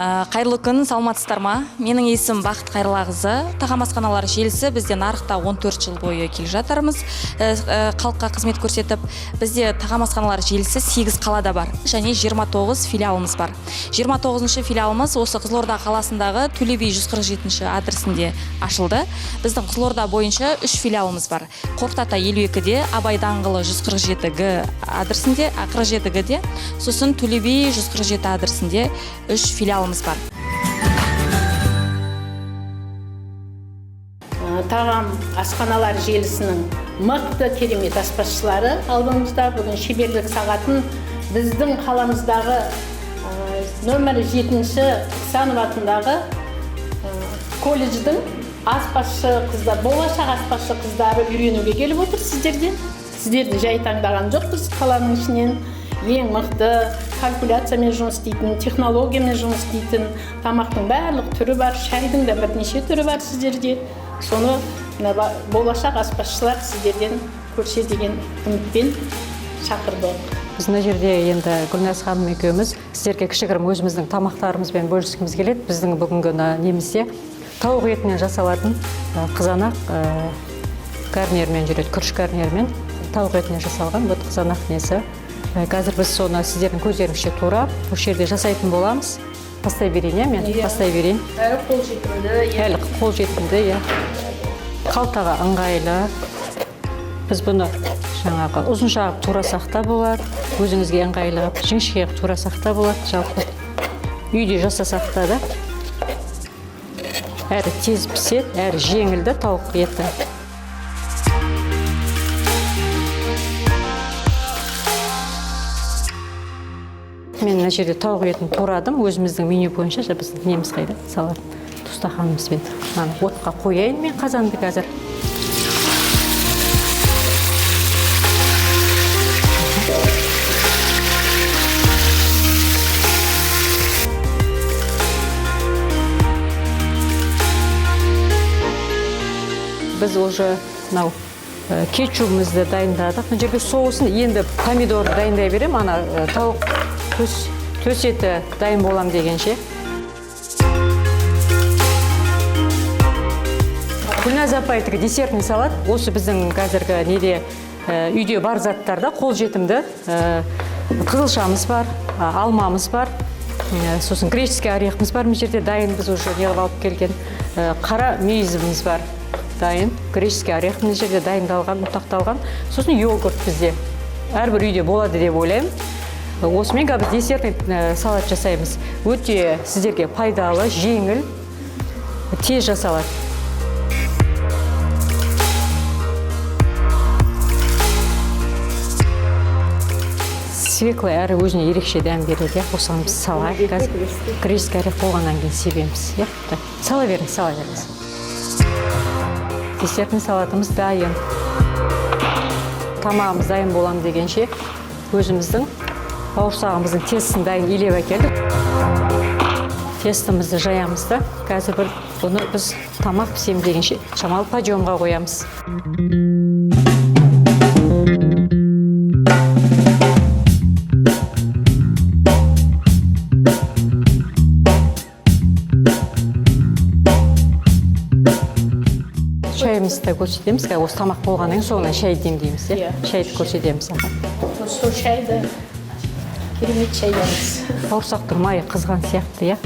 Қайырлы күн, саламатсыздар ма? Менің есімім Бақыт Қайырлақызы. Тағам асханалар желісі бізде нарықта 14 жыл бойы келе жатырмыз. Халыққа қызмет көрсетіп, бізде тағам асханалар желісі 8 қалада бар және 29 филиалымыз бар. 29-шы филиалымыз осы Қызылорда қаласындағы Төле би 147-ші адресінде ашылды. Біздің Қызылорда бойынша 3 филиалымыз бар. Қорқыт ата 52-де, Абай даңғылы 147-г адресінде, 47-де, сосын Төле би 147 адресінде 3 филиалымыз бар. Тағам асханалар желісінің мықты керемет аспазшылары алдымызда. Бүгін шеберлік сағатын біздің қаламыздағы нөмір 7-ші Ықсанов атындағы колледждің аспазшы қыздар, болашақ аспазшы қыздары үйренуге келіп отыр сіздерден. Сіздерді жай таңдаған жоқпыз, қаланың ішінен ең мықты калькуляциямен жұмыс істейтін, технологиямен жұмыс істейтін, тамақтың барлық түрі бар, шайдың да бірнеше түрі бар сіздерде. Соны болашақ аспазшылар сіздерден көрсе деген үмітпен шақырдық. Біз мына жерде енді Гүлназ ханым екеуміз сіздерге кішігірім өзіміздің тамақтарымызбен бөліскіміз келеді. Біздің бүгінгі немізде тауық етінен жасалатын қызанақ гарнирмен жүреді, күріш гарнирмен тауық етінен жасалған бұл қызанақ несі. Қазір біз соны сіздердің көздеріңізше тура осы жерде жасайтын боламыз. Бастай берейін, мен бастай берейін. Әлі қол жетімді. Әлі қол жетімді, қалтаға ыңғайлы. Біз бұны жаңағы ұзынша турасақ та болады, өзіңізге ыңғайлы, жіңішке турасақ та болады, жалпы үйде жасасақ та да. Әрі тез піседі, әрі жеңілді тауық еті. Мен мына жерде тауық етін турадым, өзіміздің меню бойынша, біздің неміз қайда салатын тұстақанымызбен. Отқа қояйын мен қазанды қазір. Біз уже кетчупымызды дайындадық. Мына жерге соусын енді помидор дайындай берем, тауық төс еті дайын болам дегенше. Гүлназ апайдікі десертный салат. Осы біздің қазіргі неде үйде бар заттарда қол жетімді. Қызылшамыз бар, алмамыз бар, сосын греческий орехіміз бар. Мына жерде дайын біз уже неғып алып келген. Қара мүйізіміз бар, дайын. Греческий орех мына жерде дайындалған, ұнтақталған. Сосын йогурт бізде әрбір үйде болады деп ойлаймын. Осымен біз десертный салат жасаймыз. Өте сіздерге пайдалы, жеңіл, тез жасалады. Свеклы әрі өзіне ерекше дәм береді. Осыған біз салайық. Греческий орех болғаннан кейін себеміз. Сала беріңіз. Десертный салатымыз дайын. Тамағымыз дайын болам дегенше өзіміздің бауырсағымыздың тестісін дайын илеп әкелдік. Тестімізді жаямыз да, қазір бұны біз тамақ пісем дегенше шамалы подъемға қоямыз. Шайымызды көрсетеміз, осы тамақ болғаннан соңынан шай демдейміз, шайды көрсетеміз. Сол шайды керемет шайдамыз. Бауырсақтың майы қызған сияқты,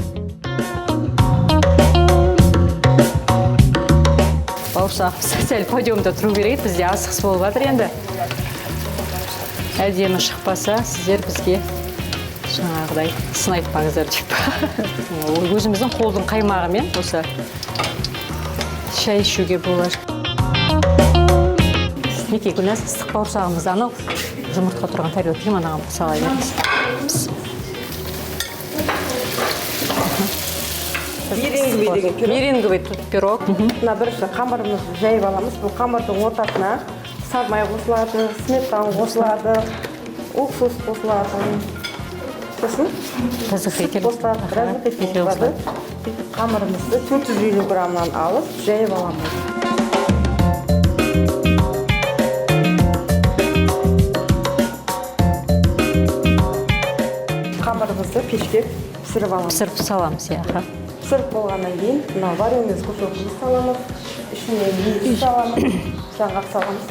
Бауырсақ сәл подиумда тұру керек, бізде асықыс болып жатыр енді. Әдемі шықпаса, сіздер бізге жаңағыдай сын айтпаңыздар деп. Өзіміздің қолдың қаймағымен осы шай ішуге болады. Неке Гүлназ, ыстық бауырсағымызды анау жұмыртқа тұрған тарелка пиманаға сала беріңіз. Меренговый пирог. Мына бірінші қамырымызды жайып аламыз. Бұл қамырдың ортасына сармай қосылады, сметана қосылады, уксус қосылады. Сосын қамырымызды 450 граммнан алып жайып аламыз. Қамырымызды пешке пісіріп аламыз. пісіріп саламыз, иә. Пісіріп болғаннан кейін мына вареный сгущенканы саламыз, ішіне мейіз саламыз, жаңғақ саламыз.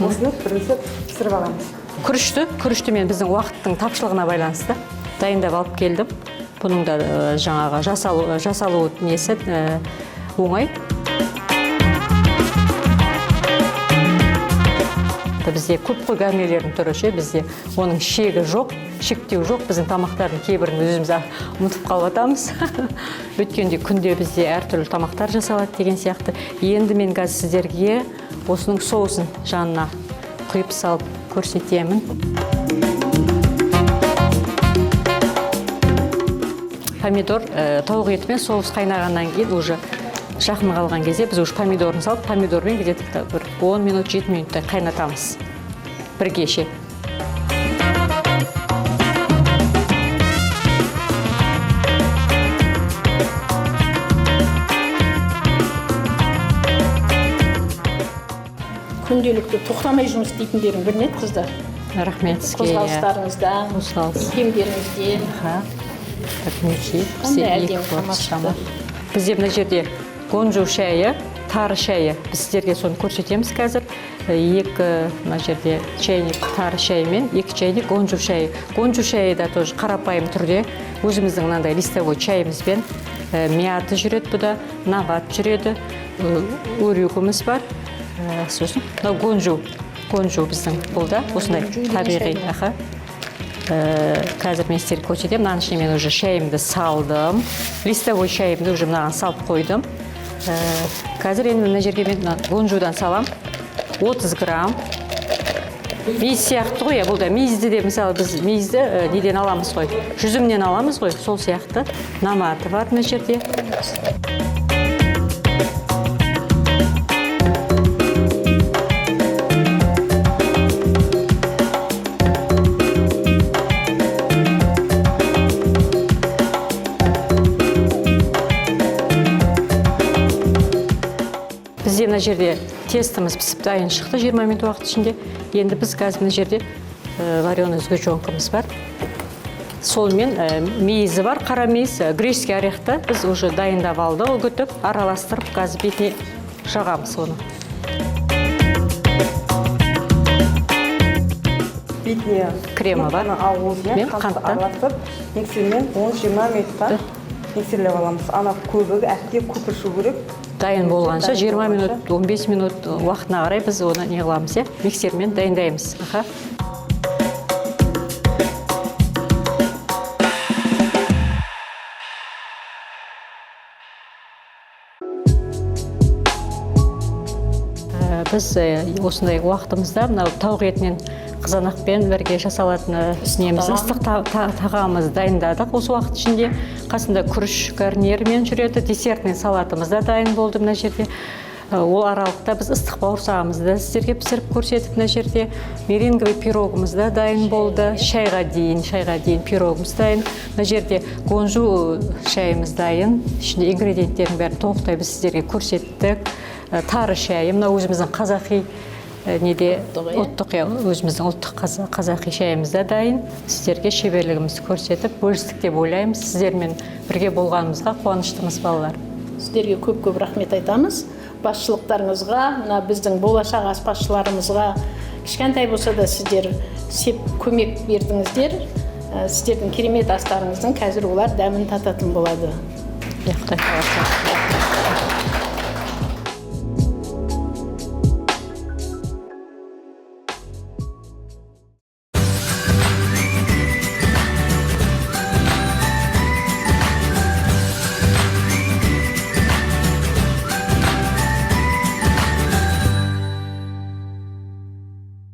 Осыны бірінші пісіріп аламыз. Күрішті мен біздің уақыттың тапшылығына байланысты дайындап алып келдім. Бұның да жаңағы жасалу несі оңай. Бізде көп қой гарнирлердің түрі ше, бізде оның шегі жоқ, шектеу жоқ. Біздің тамақтардың кейбірін өзіміз ұмытып қалып жатамыз. Өткенде күнде бізде әртүрлі тамақтар жасалады деген сияқты. Енді мен қазір сіздерге осының соусын жанына құйып салып көрсетемін. Помидор, тауық еті мен соус қайнағаннан кейін уже жақын қалған кезде біз уже помидорын салып, помидормен где-то бір 10 минут, 7 минуттай қайнатамыз. Бірге ше. Күнделікті тоқтамай жұмыс істейтіндерің білінеді, қыздар. Рахмет сізге. Қозғалыстарыңыздан, киімдеріңізден. Бізде мына жерде гонжу шайы, тары шайы. Біз сіздерге соны көрсетеміз қазір. Мына жерде чайник тары шайы мен 2 чайник гонжу шайы. Гонжу шайы да тоже қарапайым түрде. Өзіміздің мынандай листовой чайымызбен мияты жүреді бұда, нават жүреді, өрюгіміз бар. Сосын, гонжу біздің бұл да, осындай табиғи. Қазір мен сіздерге көрсетемін. Мынаның ішіне мен уже шайымды салдым. Листовой шайымды уже мынаған салып қойдым. Қазір енді мына жерге мен гонжудан салам. 30 грамм. Мейіз сияқты ғой, бұл да мейізді де, мысалы біз мейізді неден аламыз ғой, жүзімнен аламыз ғой, сол сияқты. Наматы бар мына жерде. Бізде мына жерде тестіміз пісіп дайын шықты 20 минут уақыт ішінде. Енді біз қазір мына жерде вареный сгущенкамыз бар. Солмен мейізі бар, қара мейіз, греческий орехты біз уже дайындап алды, үгітіп, араластырып, қазір бетіне жағамыз оны. Бетіне кремі бар. Мен қанты араластырып, миксермен 10-20 минутта миксерлеп аламыз. Ана көбігі әтте көпіршу керек. Дайын болғанша 20 минут, 15 минут уақытына қарай біз оны не қыламыз, миксермен дайындаймыз. Біз осындай уақытымызда мынау тауық етінен қызанақпен бірге жасалатын неміз ыстық тағамыз дайындадық. Осы уақыт ішінде қасында күріш гарнирмен жүреді, десертный салатымыз да дайын болды мына жерде. Ол аралықта біз ыстық бауырсағымызды сіздерге пісіріп көрсетіп мына жерде. Меренговый пирогымыз да дайын болды. Шайға дейін пирогымыз дайын. Мына жерде гонжу шайымыз дайын. Ішінде ингредиенттердің бәрін толықтай біз сіздерге көрсеттік. Тары шайы, мына өзіміздің қазақи өзіміздің ұлттық қазақи шайымыз да дайын. Сіздерге шеберлігімізді көрсетіп, бөлістік деп ойлаймыз. Сіздермен бірге болғанымызға қуаныштымыз балалар. Сіздерге көп рахмет айтамыз. Басшылықтарыңызға, мына біздің болашақ аспазшыларымызға кішкентай болса да сіздер көмек бердіңіздер. Сіздердің керемет астарыңыздың қазір олар дәмін тататын болады. Құдай қаласа.